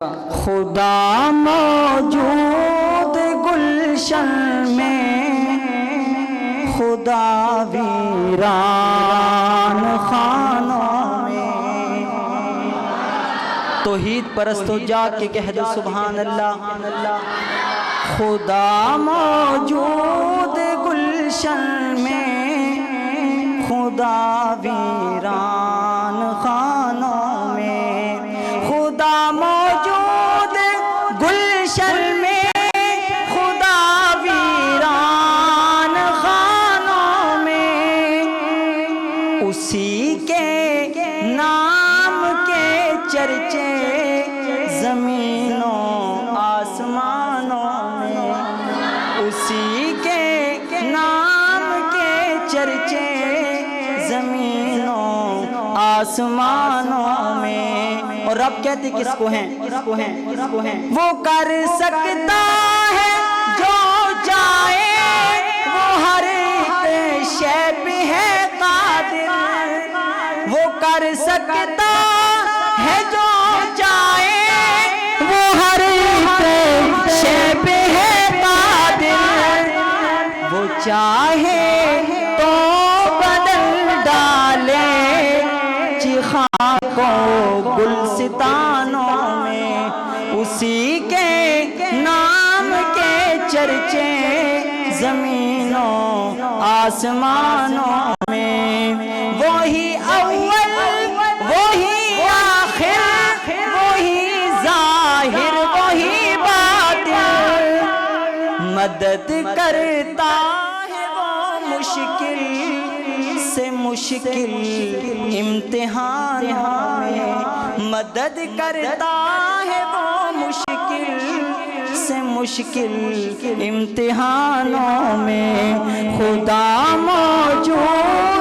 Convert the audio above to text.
خدا موجود گلشن میں، خدا ویران خانوں میں۔ توحید پرستو جا کے کہہ دو سبحان اللہ۔ خدا موجود گلشن میں، خدا ویران خانوں میں۔ خدا موجود گلشن میں، خدا ویران خانوں میں۔ اسی کے نام کے چرچے زمینوں آسمانوں میں، اسی کے نام کے چرچے زمینوں آسمانوں میں۔ اور رب کہتے کس کو ہیں؟ وہ کر سکتا ہے جو چاہے، وہ ہر شے پہ ہے قادر۔ وہ کر سکتا ہے جو چاہے، وہ ہر شے پہ ہے قادر۔ وہ چاہے تو بدل ڈالے خاکوں گلستانوں میں، اسی کے نام کے چرچے زمینوں آسمانوں میں۔ وہی اول، وہی آخر، وہی ظاہر، وہی باطن، مدد کرتا ہے وہ مشکل سے مشکل امتحانوں میں۔ مدد کرتا ہے وہ مشکل سے مشکل امتحانوں میں۔ خدا موجود